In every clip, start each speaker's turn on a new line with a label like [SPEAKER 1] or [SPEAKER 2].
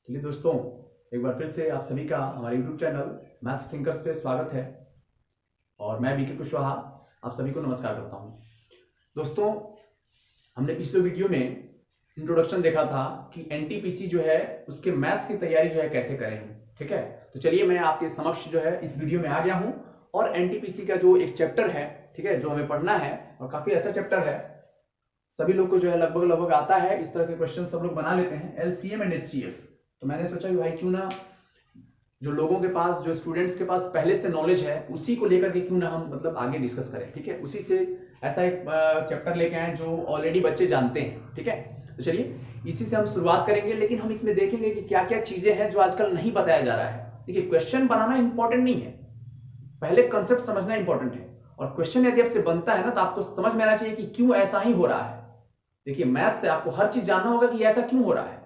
[SPEAKER 1] चलिए दोस्तों, एक बार फिर से आप सभी का हमारे YouTube चैनल मैथ्स थिंकर्स पे स्वागत है और मैं बीके कुशवाहा आप सभी को नमस्कार करता हूं। दोस्तों, हमने पिछले वीडियो में इंट्रोडक्शन देखा था कि एनटीपीसी जो है उसके मैथ्स की तैयारी जो है कैसे करें। ठीक है, तो चलिए मैं आपके समक्ष जो है इस वीडियो में आ गया हूं और एनटीपीसी का जो एक चैप्टर है, ठीक है, जो हमें पढ़ना है और काफी अच्छा चैप्टर है, सभी लोग को जो है लगभग आता है। इस तरह के क्वेश्चन सब लोग बना लेते हैं, एलसीएम एंड एचसीएफ। तो मैंने सोचा कि भाई क्यों ना जो लोगों के पास, जो स्टूडेंट्स के पास पहले से नॉलेज है, उसी को लेकर के क्यों ना हम आगे डिस्कस करें। ठीक है, उसी से ऐसा एक चैप्टर लेके आए जो ऑलरेडी बच्चे जानते हैं। ठीक है, तो चलिए इसी से हम शुरुआत करेंगे, लेकिन हम इसमें देखेंगे कि क्या क्या चीजें हैं जो आजकल नहीं बताया जा रहा है। देखिए, क्वेश्चन बनाना इंपॉर्टेंट नहीं है, पहले कंसेप्ट समझना इंपॉर्टेंट है। और क्वेश्चन यदि आपसे बनता है ना, तो आपको समझ में आना चाहिए कि क्यों ऐसा ही हो रहा है। देखिए, मैथ से आपको हर चीज जानना होगा कि ऐसा क्यों हो रहा है।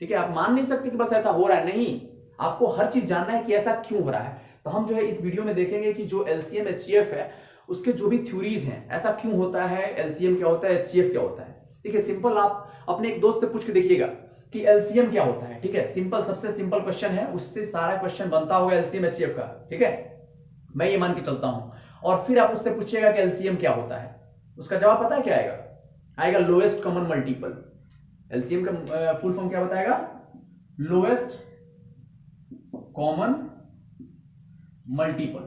[SPEAKER 1] ठीक है, आप मान नहीं सकते कि बस ऐसा हो रहा है, नहीं, आपको हर चीज जानना है कि ऐसा क्यों हो रहा है। तो हम जो है इस वीडियो में देखेंगे कि जो एलसीएम एचसीएफ है उसके जो भी थ्योरीज हैं, ऐसा क्यों होता है, एलसीएम क्या होता है, एचसीएफ क्या होता है। देखिए, सिंपल आप अपने एक दोस्त से पूछ के देखिएगा कि एलसीएम क्या होता है। ठीक है, सिंपल, सबसे सिंपल क्वेश्चन है, उससे सारा क्वेश्चन बनता होगा एलसीएम एचसीएफ का। ठीक है, मैं ये मान के चलता हूं। और फिर आप उससे पूछिएगा कि एलसीएम क्या होता है, उसका जवाब पता है क्या आएगा? आएगा लोएस्ट कॉमन मल्टीपल। एलसीएम का फुल फॉर्म क्या बताएगा? Lowest common multiple.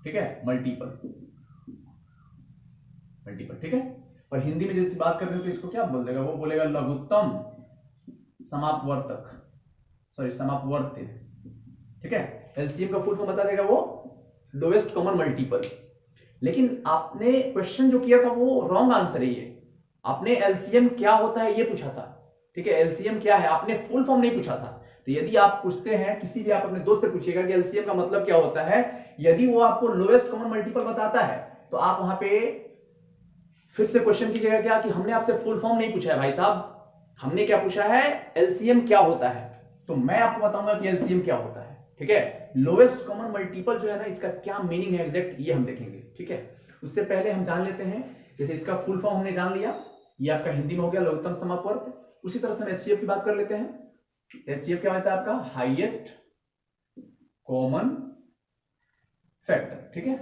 [SPEAKER 1] ठीक है, मल्टीपल, मल्टीपल। ठीक है, और हिंदी में जैसे बात करते हैं तो इसको क्या बोल देगा? वो बोलेगा लघुत्तम समापवर्तक, सॉरी समापवर्त्य। ठीक है, एलसीएम का फुल फॉर्म बता देगा वो लोएस्ट कॉमन मल्टीपल। लेकिन आपने क्वेश्चन जो किया था वो रॉन्ग आंसर है। ये आपने एलसीएम क्या होता है ये पूछा था। ठीक है, एलसीएम क्या है, आपने फुल फॉर्म नहीं पूछा था। तो यदि आप पूछते हैं, किसी भी आप अपने दोस्त से पूछिएगा कि एलसीएम का मतलब क्या होता है, यदि वो आपको लोएस्ट कॉमन मल्टीपल बताता है तो आप वहां पे फिर से क्वेश्चन कीजिएगा क्या, कि हमने आपसे फुल फॉर्म नहीं पूछा है भाई साहब, हमने क्या पूछा है, एलसीएम क्या होता है। तो मैं आपको बताऊंगा कि एलसीएम क्या होता है। ठीक है, लोएस्ट कॉमन मल्टीपल जो है ना, इसका क्या मीनिंग है एग्जैक्ट, ये हम देखेंगे। ठीक है, उससे पहले हम जान लेते हैं, जैसे इसका फुल फॉर्म हमने जान लिया, ये आपका हिंदी में हो गया लघुत्तम समापवर्त। उसी तरह से हम एचसीएफ की बात कर लेते हैं। एचसीएफ क्या होता है आपका? Highest common factor. ठीक है,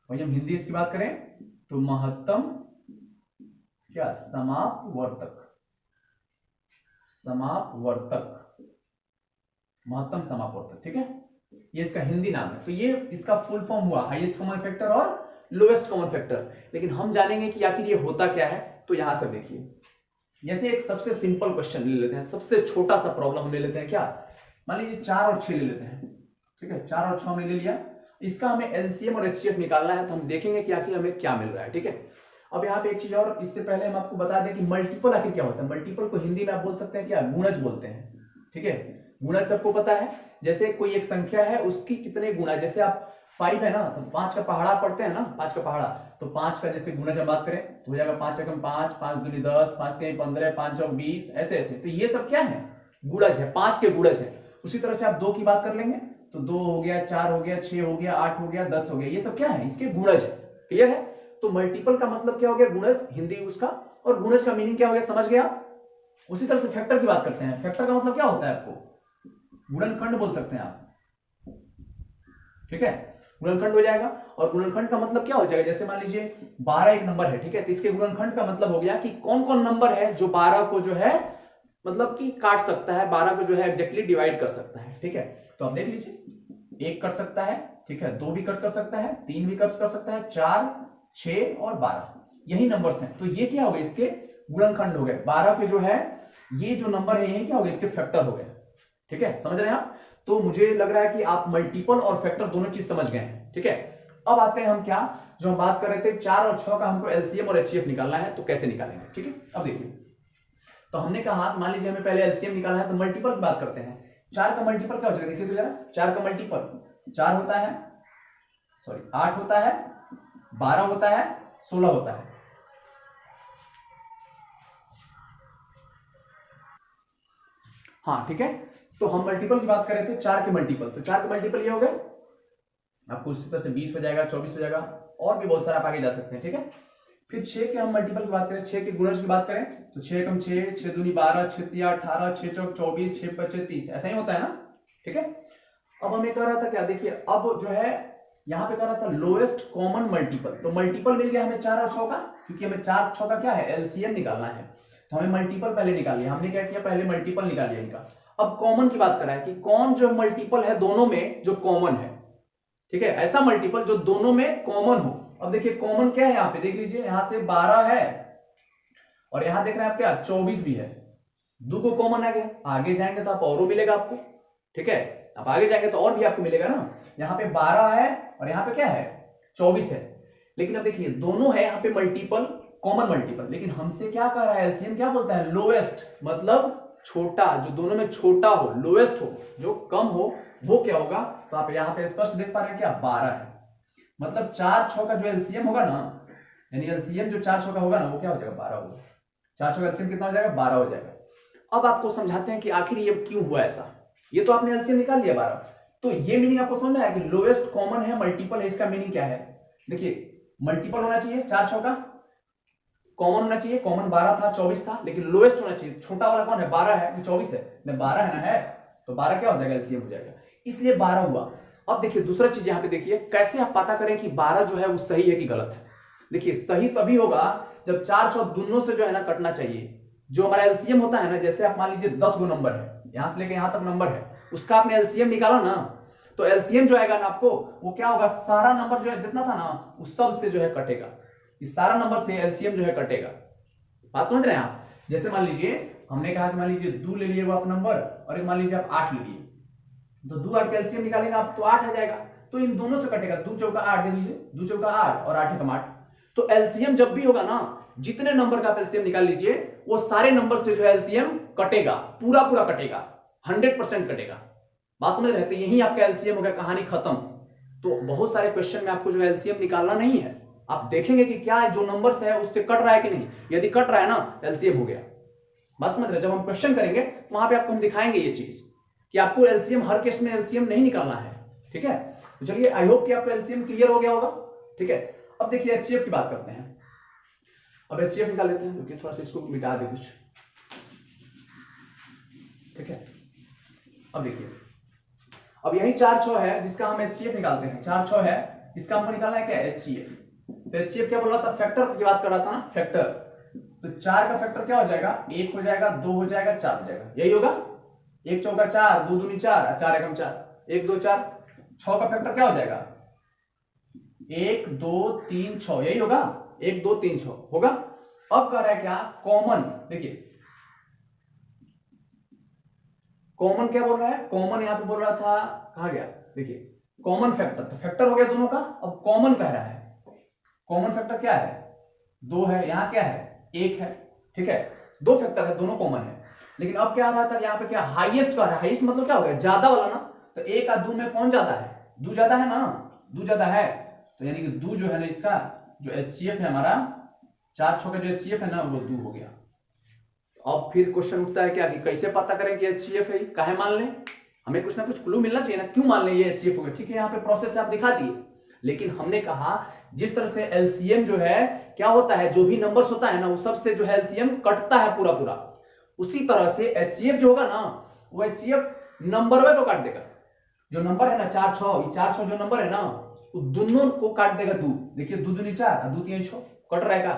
[SPEAKER 1] वही हम हिंदी इसकी बात करें तो महत्तम क्या? समापवर्तक, समापवर्तक, महत्तम समापवर्तक। ठीक है, ये इसका हिंदी नाम है। तो ये इसका फुल फॉर्म हुआ हाईएस्ट कॉमन फैक्टर और लोएस्ट कॉमन फैक्टर। लेकिन हम जानेंगे कि आखिर ये होता क्या है। तो यहां से देखिए, जैसे एक सबसे सिंपल क्वेश्चन ले लेते हैं, सबसे छोटा सा प्रॉब्लम हम ले लेते हैं। क्या, मान लीजिए 4 और 6 ले लेते हैं। ठीक है, 4 और 6 हमने ले लिया, इसका हमें एलसीएम और एचसीएफ निकालना है। तो हम देखेंगे कि आखिर हमें क्या मिल रहा है। ठीक है, अब यहाँ पे एक चीज और, इससे पहले हम आपको बता दें कि मल्टीपल आखिर क्या होता है। मल्टीपल को हिंदी में आप बोल सकते हैं क्या? गुणज बोलते हैं। ठीक है, गुणज सबको पता है। जैसे कोई एक संख्या है, उसकी कितने गुणा, जैसे आप 5 है ना, तो 5 का पहाड़ा पढ़ते हैं ना, 5 का पहाड़ा, तो 5 का जैसे गुणज हम बात करें तो हो जाएगा 5 एकम 5, 5 दूनी 10, 5 तीन 15, 5 चौक 20, ऐसे ऐसे। तो ये सब क्या है? गुणज है, 5 के गुणज है। उसी तरह से आप 2 की बात कर लेंगे तो 2 हो गया, 4 हो गया, 6 हो गया, 8 हो गया, 10 हो गया, ये सब क्या है? इसके गुणज है। क्लियर है? तो मल्टीपल का मतलब क्या हो गया? गुणज, हिंदी उसका। और गुणज का मीनिंग क्या हो गया, समझ गया? उसी तरह से फैक्टर की बात करते हैं। फैक्टर का मतलब क्या होता है? आपको गुणनखंड बोल सकते हैं आप। ठीक है, गुणनखंड हो जाएगा। और गुणनखंड का मतलब क्या हो जाएगा? जैसे मान लीजिए 12 एक नंबर है। ठीक है, तो इसके गुणनखंड का मतलब हो गया कि कौन कौन नंबर है जो 12 को जो है कि काट सकता है, 12 को जो है एग्जैक्टली डिवाइड कर सकता है। ठीक है, तो आप देख लीजिए, 1 कट सकता है, ठीक है, 2 भी कट कर सकता है, 3 भी कट कर सकता है, 4, 6 और 12, यही नंबर्स हैं। तो ये क्या हो गए? इसके गुणनखंड हो गए। 12 के जो है ये जो नंबर है, ये क्या हो गए? इसके फैक्टर हो गए। ठीक है, समझ रहे हैं आप? तो मुझे लग रहा है कि आप मल्टीपल और फैक्टर दोनों चीज समझ गए हैं। ठीक है, अब आते हैं हम क्या, जो हम बात कर रहे थे 4 और 6 का हमको एलसीएम और एचसीएफ निकालना है। तो कैसे निकालेंगे? ठीक है, अब देखिए, तो हमने कहा मान लीजिए हमें पहले एलसीएम निकालना है, तो मल्टीपल की बात करते हैं। 4 का मल्टीपल क्या हो जाएगा? देखिए तो जरा, 4 का मल्टीपल 4 होता है, सॉरी 8 होता है, 12 होता है, 16 होता है। हाँ ठीक है, तो हम मल्टीपल की बात कर रहे थे, 4 के मल्टीपल। तो 4 के मल्टीपल ये हो गए, आपको उसी तरह से 20 हो जाएगा, 24 हो जाएगा, और भी बहुत सारा आप आगे जा सकते हैं। ठीक है, फिर 6 के हम मल्टीपल की बात करें, 6 के गुणज की बात करें तो 6 एकम 6, 6 दूनी 12, 6 तिया 18, 6 चौक 24, 6 पचे 30, ऐसा ही होता है ना, ठीक है। अब हमें कह रहा था क्या, देखिए अब जो है यहाँ पे कह रहा था लोएस्ट कॉमन मल्टीपल, तो मल्टीपल मिल गया हमें 4 और 6 का, क्योंकि हमें 4 6 का क्या है एलसीएम निकालना है, तो हमें मल्टीपल पहले निकाल लिया। हमने क्या किया, पहले मल्टीपल निकाल लिया इनका। अब कॉमन की बात कर रहा है कि कौन जो मल्टीपल है दोनों में जो कॉमन है, ठीक है, ऐसा मल्टीपल जो दोनों में कॉमन हो। अब देखिए कॉमन क्या है, यहाँ पे देख लीजिए, यहां से 12 है और यहां देख रहे हैं आप क्या 24 भी है, दो को कॉमन आ गया। आगे जाएंगे तो आप और मिलेगा आपको, ठीक है, आप आगे जाएंगे तो और भी आपको मिलेगा ना। यहाँ पे 12 है और यहाँ पे क्या है 24 है, लेकिन अब देखिए दोनों है यहाँ पे मल्टीपल, कॉमन मल्टीपल, लेकिन हमसे क्या कर रहा है एलसीएम, क्या बोलता है लोएस्ट, मतलब छोटा, जो दोनों में छोटा हो, लोएस्ट हो, जो कम हो, वो क्या होगा। तो आप यहाँ पे स्पष्ट देख पा रहे हैं क्या 12 है, मतलब 4 6 का जो एलसीएम होगा ना, यानी एलसीएम जो 4 6 का होगा ना, वो क्या हो जाएगा 12 होगा। 4 6 का एलसीएम कितना हो जाएगा 12 हो जाएगा। अब आपको समझाते हैं कि आखिर ये क्यों हुआ ऐसा। ये तो आपने एलसीएम निकाल लिया 12, तो ये मीनिंग आपको समझ में आया कि लोएस्ट कॉमन है मल्टीपल है, इसका मीनिंग क्या है। देखिए मल्टीपल होना चाहिए 4 6 का, कॉमन होना चाहिए, कॉमन 12 था 24 था, लेकिन लोएस्ट होना चाहिए, छोटा वाला कौन है 12 है कि 24 है, 12 है ना, है तो 12 क्या हो जाएगा एलसीएम हो जाएगा, इसलिए 12 हुआ। अब देखिए दूसरा चीज यहाँ पे देखिए, कैसे आप पता करें कि 12 जो है वो सही है कि गलत है। देखिए सही तभी होगा जब 4 6 दोनों से जो है ना कटना चाहिए। जो हमारा एलसीएम होता है ना, जैसे आप मान लीजिए 10 गो नंबर है, यहां से लेके यहां तक नंबर है, उसका आपने एलसीएम निकाला ना, तो एलसीएम जो आएगा ना आपको, वो क्या होगा, सारा नंबर जो है जितना था ना उस सब से जो है कटेगा, इस सारा नंबर से एलसीएम जो है कटेगा। बात समझ रहे हैं आप। जैसे मान लीजिए हमने कहा कि मान लीजिए 2 ले लिए वो आप नंबर, और एक मान लीजिए आप 8 ले लिए, तो 2 8 का एलसीएम निकालेंगे आप तो 8 आ जाएगा, तो इन दोनों से कटेगा, 2 चौका 8 दे लीजिए, 2 चौका 8 और 8 एकम 8। तो एलसीएम जब भी होगा ना, जितने नंबर का आप एलसीएम निकाल लीजिए, वो सारे नंबर से जो है एलसीएम कटेगा, पूरा पूरा कटेगा, 100% कटेगा। बात समझ रहे हैं। तो यही आपका एलसीएम हो गया, कहानी खत्म। तो बहुत सारे क्वेश्चन में आपको जो है एलसीएम निकालना नहीं है, आप देखेंगे कि क्या जो नंबर्स है उससे कट रहा है कि नहीं, यदि कट रहा है ना एलसीएम हो गया। बात समझ रहे हैं। जब हम क्वेश्चन करेंगे तो वहां पे आपको हम दिखाएंगे ये चीज कि आपको एलसीएम हर केस में एलसीएम नहीं निकालना है, ठीक है। तो चलिए आई होप कि आपको एलसीएम क्लियर हो गया होगा, ठीक है। अब देखिए एचसीएफ की बात करते हैं। अब एचसीएफ निकाल लेते हैं, तो थोड़ा सा इसको मिटा दे कुछ, ठीक है। अब देखिए, अब यही 4 6 है जिसका हम एचसीएफ निकालते हैं, 4 6 है, इसका हमको निकालना है क्या एचसीएफ। तो एचसीएफ क्या बोल रहा था, फैक्टर की बात कर रहा था ना, फैक्टर। तो 4 का फैक्टर क्या हो जाएगा, 1 हो जाएगा, 2 हो जाएगा, 4 हो जाएगा, यही होगा। 1 चौका 4, 2 दूनी 4, 4 एकम 4, 1 2 4। 6 का फैक्टर क्या हो जाएगा, 1 2 3 6, यही होगा, 1 2 3 6 होगा। अब कह रहा है क्या, कॉमन। देखिए कॉमन क्या बोल रहा है, कॉमन यहां पे बोल रहा था, कहा गया, देखिए कॉमन फैक्टर, तो फैक्टर हो गया दोनों का। अब कॉमन कह रहा है, कॉमन फैक्टर क्या है, 2 है, यहां क्या है 1 है, ठीक है, 2 फैक्टर है, दोनों कॉमन है। लेकिन अब क्या रहा था, यहाँ पे क्या हाईएस्ट का है, हाईएस्ट मतलब क्या हो गया ज्यादा वाला ना, तो 1 और 2 में कौन ज्यादा है, 2 ज्यादा है ना, 2 ज्यादा है, तो यानी कि 2 जो है ना, इसका जो एचसीएफ है हमारा 4 6 का जो एचसीएफ है ना, वो 2 हो गया। अब फिर क्वेश्चन उठता है क्या कि कैसे पता करें कि एचसीएफ है, काहे मान लें, हमें कुछ ना कुछ क्लू मिलना चाहिए ना, क्यों मान लें ये एचसीएफ हो गया। ठीक है, यहाँ पे प्रोसेस से आप दिखा दिए, लेकिन हमने कहा जिस तरह से एलसीएम जो है क्या होता है, जो भी नंबर्स होता है ना, वो सबसे जो है एलसीएम कटता है पूरा पूरा, उसी तरह से एचसीएफ जो होगा ना, वो एचसीएफ नंबर को काट देगा। जो नंबर है ना 4 6, 4 6 जो नंबर है ना, वो दोनों को काट देगा 2। देखिए 2 दूनी 4, 2 3 6 कट रहेगा,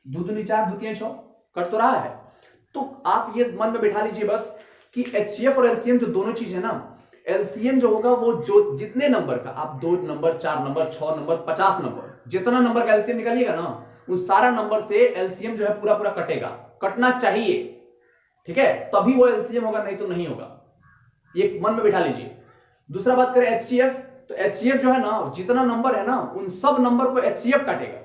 [SPEAKER 1] 2 दूनी 4, 2 3 6 कट तो रहा है। तो आप ये मन में बिठा लीजिए बस कि एचसीएफ और एलसीएम जो दोनों चीज है ना, एलसीएम जो होगा वो जो जितने नंबर का आप 2 नंबर 4 नंबर 6 नंबर 50 नंबर जितना नंबर का एलसीएम निकालिएगा ना, उस सारा नंबर से एलसीएम जो है पूरा पूरा कटेगा, कटना चाहिए, ठीक है, तभी वो एलसीएम होगा, नहीं तो नहीं होगा। ये मन में बिठा लीजिए। दूसरा बात करें एचसीएफ, तो एचसीएफ जो है ना, जितना नंबर है ना, उन सब नंबर को एचसीएफ काटेगा,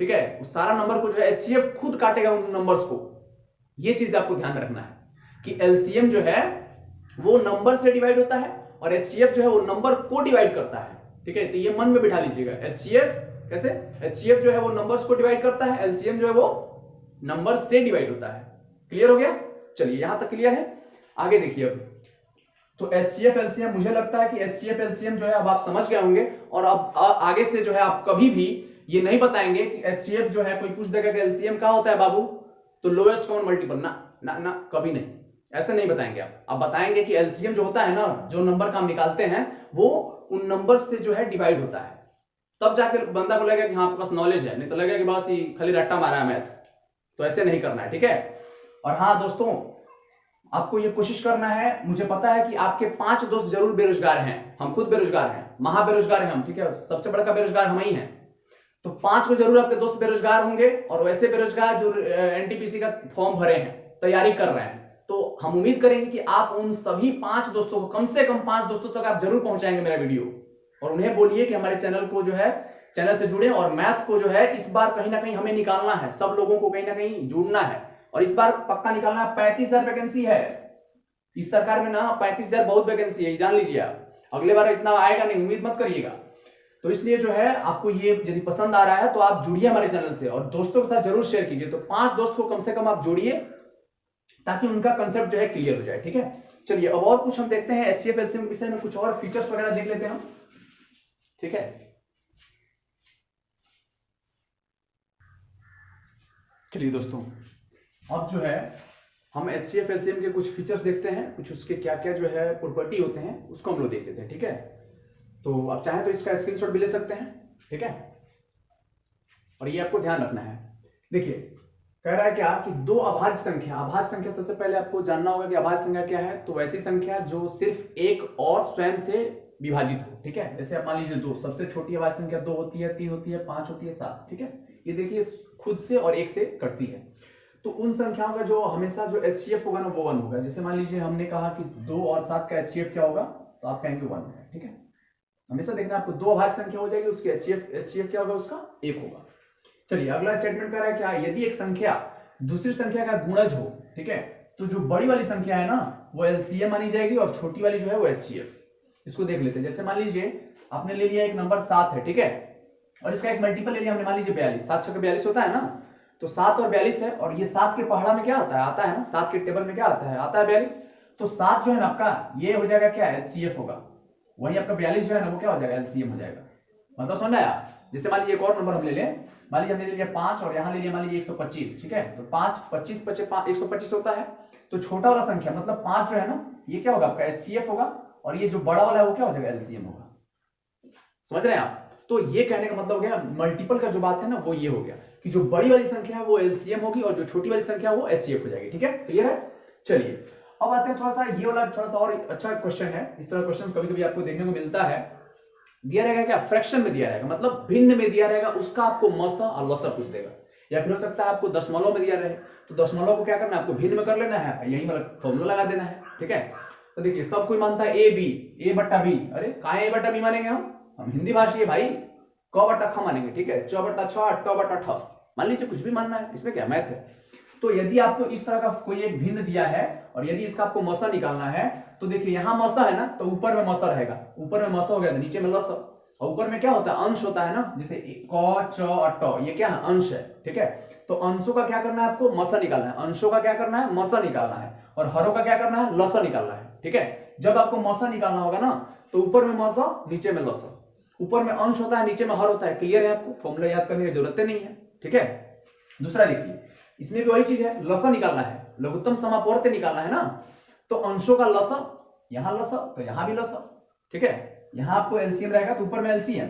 [SPEAKER 1] ठीक है, उस सारा नंबर को जो है एचसीएफ खुद काटेगा उन नंबर्स को। ये चीज आपको ध्यान में रखना है कि एलसीएम जो है वो नंबर से डिवाइड होता है और एचसीएफ जो है वो नंबर को डिवाइड करता है, ठीक है। तो ये मन में बिठा लीजिएगा, एचसीएफ कैसे, एचसीएफ जो है वो नंबर्स को डिवाइड करता है, एलसीएम जो है वो नंबर से डिवाइड होता है। क्लियर हो गया, चलिए यहां तक क्लियर है। आगे देखिए अब, तो एचसीएफ एलसीएम, मुझे लगता है कि एचसीएफ एलसीएम जो है अब आप समझ गए होंगे, और अब आगे से जो है आप कभी भी ये नहीं बताएंगे कि HCF जो है, कोई पूछ देगा कि LCM क्या होता है बाबू, तो लोएस्ट कॉमन मल्टीपल, ना कभी नहीं, ऐसा नहीं बताएंगे आप बताएंगे कि LCM जो होता है ना, जो नंबर का हम निकालते हैं वो उन नंबर से जो है डिवाइड होता है, तब जाकर बंदा को लगेगा कि हाँ आपके पास नॉलेज है, नहीं तो लगेगा कि बस ये खाली रट्टा मारा है मैथ। तो ऐसे नहीं करना है, ठीक है। और हाँ दोस्तों, आपको ये कोशिश करना है, मुझे पता है कि आपके 5 दोस्त जरूर बेरोजगार हैं, हम खुद बेरोजगार हैं, महा बेरोजगार हैं हम, ठीक है, सबसे बड़ा बेरोजगार हम ही हैं। तो 5 को जरूर आपके दोस्त बेरोजगार होंगे, और वैसे बेरोजगार जो NTPC का फॉर्म भरे हैं, तैयारी कर रहे हैं। तो हम उम्मीद करेंगे कि आप उन सभी 5 दोस्तों को, कम से कम 5 दोस्तों तक आप जरूर पहुंचाएंगे मेरा वीडियो, और उन्हें बोलिए कि हमारे चैनल को जो है, चैनल से जुड़े, और मैथ्स को जो है इस बार कहीं ना कहीं हमें निकालना है, सब लोगों को कहीं ना कहीं जुड़ना है, और इस बार पक्का निकालना है। 35,000 वैकेंसी है इस सरकार में ना, 35,000 बहुत वैकेंसी है, जान लीजिए आप। अगले बार इतना आएगा नहीं, उम्मीद मत करिएगा। तो इसलिए जो है, आपको ये यदि पसंद आ रहा है तो आप जुड़िए हमारे चैनल से, और दोस्तों के साथ जरूर शेयर कीजिए। तो 5 दोस्त को कम से कम आप जोड़िए, ताकि उनका कंसेप्ट जो है क्लियर हो जाए, ठीक है। चलिए अब और कुछ हम देखते हैं HCF LCM के विषय में, कुछ और फीचर्स वगैरह देख लेते हैं हम, ठीक है। चलिए दोस्तों, अब जो है हम HCF LCM के कुछ फीचर्स देखते हैं, कुछ उसके क्या क्या जो है प्रॉपर्टी होते हैं, उसको हम लोग देख लेते हैं, ठीक है। तो आप चाहें तो इसका स्क्रीनशॉट भी ले सकते हैं, ठीक है। और ये आपको ध्यान रखना है। देखिए कह रहा है क्या कि 2 अभाज्य संख्या, अभाज्य संख्या सबसे पहले आपको जानना होगा कि अभाज्य संख्या क्या है। तो वैसी संख्या जो सिर्फ एक और स्वयं से विभाजित हो, ठीक है। जैसे आप मान लीजिए 2, सबसे छोटी अभाज्य संख्या 2 होती है, 3 होती है, 5 होती है, 7, ठीक है। ये देखिए खुद से और एक से कटती है। तो उन संख्याओं का जो हमेशा जो HCF होगा ना, वो 1 होगा। जैसे मान लीजिए हमने कहा कि 2 और 7 का HCF क्या होगा, तो आप कहेंगे 1 होगा, ठीक है। हमेशा देखना, आपको 2 अभाज्य संख्या हो जाएगी, उसकी HCF क्या होगा, उसका 1 होगा। चलिए अगला स्टेटमेंट कर रहा है क्या, यदि एक संख्या दूसरी संख्या का गुणज हो, ठीक है, तो जो बड़ी वाली संख्या है ना, वो LCM मानी जाएगी, और छोटी वाली जो है वो HCF। इसको देख लेते हैं। जैसे मान लीजिए आपने ले लिया एक नंबर 7 है, ठीक है, और इसका एक मल्टीपल ले लिया हमने, मान लीजिए 42, 7 6 42 होता है ना। तो 7 और 42 है, और ये 7 के पहाड़ा में क्या आता है ना, 7 के टेबल में क्या आता है 42। तो 7 जो है ना आपका, ये हो जाएगा क्या, HCF होगा। वही आपका 42 जो है ना, वो क्या हो जाएगा, LCM हो जाएगा। मतलब समझ आया। जैसे मान लीजिए एक और नंबर हम ले लें, मान लीजिए हमने ले लिया 5, और यहाँ ले लिया मान लीजिए 125, ठीक है। तो 5 25 125 होता है। तो छोटा वाला संख्या मतलब 5 जो है ना, ये क्या होगा आपका, HCF होगा, और ये जो बड़ा वाला है वो क्या हो जाएगा, LCM होगा। समझ रहे हैं आप। तो ये कहने का मतलब हो गया, मल्टीपल का जो बात है ना, वो ये हो गया कि जो बड़ी वाली संख्या है वो LCM होगी, और जो छोटी वाली संख्या है वो HCF हो जाएगी, ठीक है। क्लियर है। चलिए अब आते हैं थोड़ा सा, ये वाला थोड़ा सा और अच्छा क्वेश्चन है। इस तरह क्वेश्चन कभी कभी आपको देखने को मिलता है। दिया रहेगा क्या, फ्रैक्शन में दिया रहेगा, मतलब भिन्न में दिया रहेगा, उसका आपको मसा और लसा पूछ देगा। या फिर हो सकता है आपको दशमलव में दिया रहे, तो दशमलव को क्या करना है, आपको भिन्न में कर लेना है, यही मतलब फॉर्मूला लगा देना है, ठीक है। तो देखिए सब कोई मानता है A बट्टा बी। अरे कहाँ A बट्टा बी मानेंगे हम हिंदी भाषी है भाई, क बट्टा ख मानेंगे, ठीक है, च बट्टा छ, ट बट्टा ठ, मान लीजिए कुछ भी मानना है, इसमें क्या मैथ है। तो यदि आपको इस तरह का कोई एक भिन्न दिया है, और यदि इसका आपको मसा निकालना है, तो देखिए यहाँ मसा है ना, तो ऊपर में मसा रहेगा, ऊपर में मसा हो गया तो नीचे में लस, और ऊपर में क्या होता है, अंश होता है ना, जैसे क च और ट, ये क्या है, अंश है, ठीक है। तो अंशों का क्या करना है, आपको मसा निकालना है, अंशों का क्या करना है, मसा निकालना है, और हरों का क्या करना है, लसा निकालना है, ठीक है। जब आपको मसा निकालना होगा ना, तो ऊपर में मसा नीचे में लसा, ऊपर में अंश होता है नीचे में हर होता है। क्लियर है, आपको फॉर्मूला याद करने की जरूरत नहीं है, ठीक है। दूसरा देखिए, इसमें भी वही चीज है, लसा निकालना है, लघुत्तम समापवर्त्य निकालना है ना। तो अंशों का लसा, यहां लसा तो यहां भी लसा, ठीक है। यहां आपको LCM रहेगा तो ऊपर में LCM,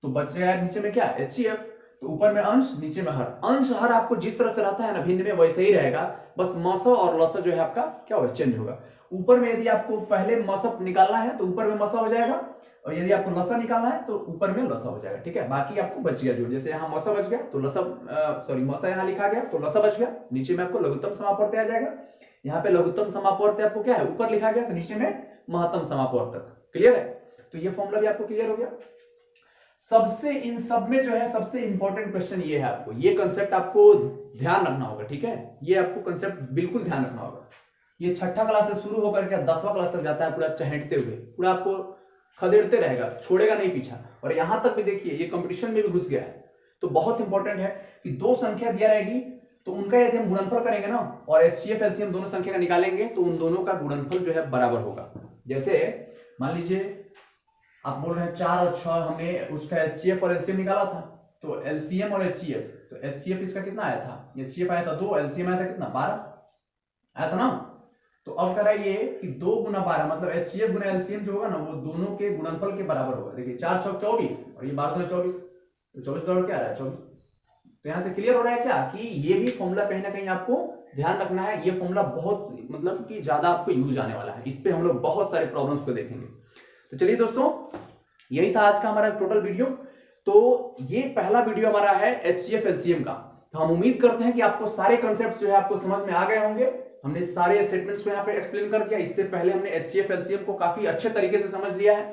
[SPEAKER 1] तो बच गया नीचे में क्या, HCF। तो ऊपर में अंश नीचे में हर, अंश हर आपको जिस तरह से रहता है ना भिन्न में, वैसे ही रहेगा, बस मसा और लसा जो है आपका क्या होगा, चेंज होगा। ऊपर में यदि आपको पहले मसा निकालना है तो ऊपर में मसा हो जाएगा, और यदि आपको लसा निकालना है तो ऊपर में लसा हो जाएगा, ठीक है। बाकी आपको बच गया जो, जैसे यहाँ मसा बच गया तो लसा, सॉरी मसा यहाँ लिखा गया तो लसा बच गया, नीचे में आपको लघुत्तम समापवर्त्य आ जाएगा। यहाँ पे लघुत्तम समापवर्त्य आपको क्या है, ऊपर लिखा गया, तो नीचे में महत्तम समापवर्तक। क्लियर है। तो ये फॉर्मूला भी आपको क्लियर हो गया। सबसे इन सब में जो है सबसे इंपॉर्टेंट क्वेश्चन ये है, आपको ये कंसेप्ट आपको ध्यान रखना होगा, ठीक है। ये आपको कंसेप्ट बिल्कुल ध्यान रखना होगा। ये 6ठा क्लास से शुरू होकर के 10वां क्लास तक जाता है, पूरा चहेटते हुए, पूरा आपको खदेड़ते रहेगा, छोड़ेगा नहीं पीछा। और यहां तक भी देखिए ये कंपटीशन में भी घुस गया है। तो बहुत इंपॉर्टेंट है कि 2 संख्या दिया रहेगी, तो उनका यदि हम गुणनफल करेंगे ना, और HCF LCM दोनों संख्या का निकालेंगे, तो उन दोनों का गुणनफल जो है बराबर होगा। जैसे मान लीजिए आप बोल रहे हैं 4 और 6, हमने उसका HCF और LCM निकाला था, तो एलसीएम और एचसीएफ, तो एचसीएफ इसका कितना आया था, एचसीएफ आया था 2, एलसीएम आया था कितना 12 आया था ना। तो अब कह रहा है ये कि 2 गुना 12 मतलब एचसीएफ गुना एलसीएम जो होगा ना वो दोनों के गुणनफल के बराबर होगा। देखिए 4 चौक 24 और ये 12 दूना 24, तो 24 बराबर क्या आ रहा है 24। तो यहाँ से क्लियर हो रहा है क्या कि ये भी फॉर्मूला कहीं ना कहीं आपको ध्यान रखना है। ये फॉर्मूला बहुत मतलब कि ज्यादा आपको यूज आने वाला है, इस पे हम लोग बहुत सारे प्रॉब्लम्स को देखेंगे। तो चलिए दोस्तों, यही था आज का हमारा टोटल वीडियो। तो ये पहला वीडियो हमारा है एचसीएफ एलसीएम का। तो हम उम्मीद करते हैं कि आपको सारे कॉन्सेप्ट्स जो है आपको समझ में आ गए होंगे। हमने सारे स्टेटमेंट्स को यहाँ पे एक्सप्लेन कर दिया। इससे पहले हमने एचसीएफ एलसीएम को काफी अच्छे तरीके से समझ लिया है।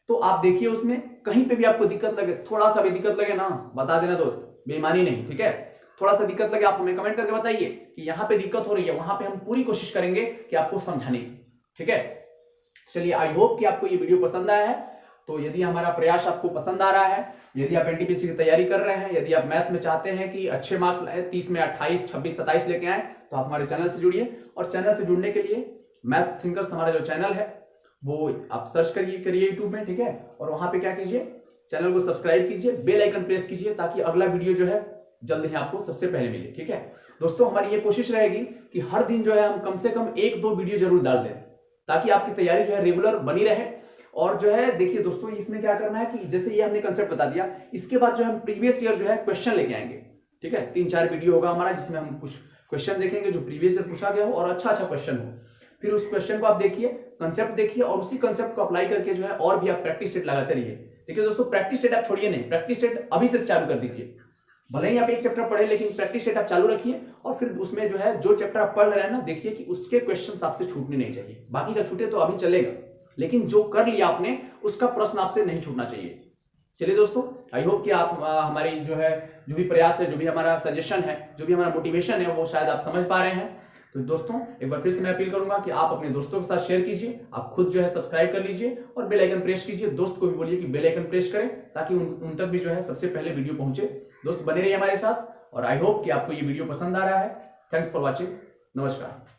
[SPEAKER 1] तो आप देखिए उसमें कहीं पे भी आपको दिक्कत लगे, थोड़ा सा भी दिक्कत लगे ना, बता देना दोस्त, बेईमानी नहीं, ठीक है। थोड़ा सा दिक्कत लगे आप हमें कमेंट करके बताइए कि यहाँ पे दिक्कत हो रही है, वहां पे हम पूरी कोशिश करेंगे कि आपको समझाने की, ठीक है। चलिए, आई होप कि आपको ये वीडियो पसंद आया है। तो यदि हमारा प्रयास आपको पसंद आ रहा है, यदि आप एनटीपीसी की तैयारी कर रहे हैं, यदि आप मैथ्स में चाहते हैं कि अच्छे मार्क्स लाए, 30 में 28, 26, 27 लेके आए, तो आप हमारे चैनल से जुड़िए। और चैनल से जुड़ने के लिए मैथ्स थिंकर्स हमारा जो चैनल है वो आप सर्च करिए यूट्यूब में, ठीक है। और वहां पे क्या कीजिए, चैनल को सब्सक्राइब कीजिए, बेल आइकन प्रेस कीजिए ताकि अगला वीडियो जो है जल्द ही आपको सबसे पहले मिले, ठीक है। दोस्तों, हमारी ये कोशिश रहेगी कि हर दिन जो है हम कम से कम 1-2 वीडियो जरूर डाल दें ताकि आपकी तैयारी जो है रेगुलर बनी रहे। और जो है देखिए दोस्तों, इसमें क्या करना है कि जैसे ये हमने कंसेप्ट बता दिया, इसके बाद जो हम प्रीवियस ईयर जो है क्वेश्चन लेके आएंगे, ठीक है। 3-4 वीडियो होगा हमारा जिसमें हम कुछ क्वेश्चन देखेंगे जो प्रीवियस ईयर पूछा गया हो और अच्छा क्वेश्चन हो। फिर उस क्वेश्चन को आप देखिए, कंसेप्ट देखिए और उसी कंसेप्ट को अप्लाई करके जो है और भी आप प्रैक्टिस सेट लगाते रहिए। देखिए दोस्तों, प्रैक्टिस सेट आप छोड़िए नहीं, प्रैक्टिस सेट अभी से चालू कर दीजिए। भले ही आप एक चैप्टर पढ़े लेकिन प्रैक्टिस सेट आप चालू रखिए और फिर उसमें जो है जो चैप्टर आप पढ़ रहे हैं ना, देखिए कि उसके क्वेश्चंस आपसे छूटने नहीं चाहिए। बाकी का छूटे तो अभी चलेगा, लेकिन जो कर लिया आपने उसका प्रश्न आपसे नहीं छूटना चाहिए। चलिए दोस्तों, आई होप कि आप हमारी जो भी प्रयास है, जो भी हमारा सजेशन है, जो भी हमारा मोटिवेशन है वो शायद आप समझ पा रहे हैं। तो दोस्तों, एक बार फिर से मैं अपील करूंगा कि आप अपने दोस्तों के साथ शेयर कीजिए, आप खुद जो है सब्सक्राइब कर लीजिए और बेल आइकन प्रेस कीजिए। दोस्त को भी बोलिए कि बेल आइकन प्रेस करें ताकि उन तक भी जो है सबसे पहले वीडियो पहुंचे। दोस्त बने रहिए हमारे साथ और आई होप कि आपको ये वीडियो पसंद आ रहा है। Thanks for watching. नमस्कार।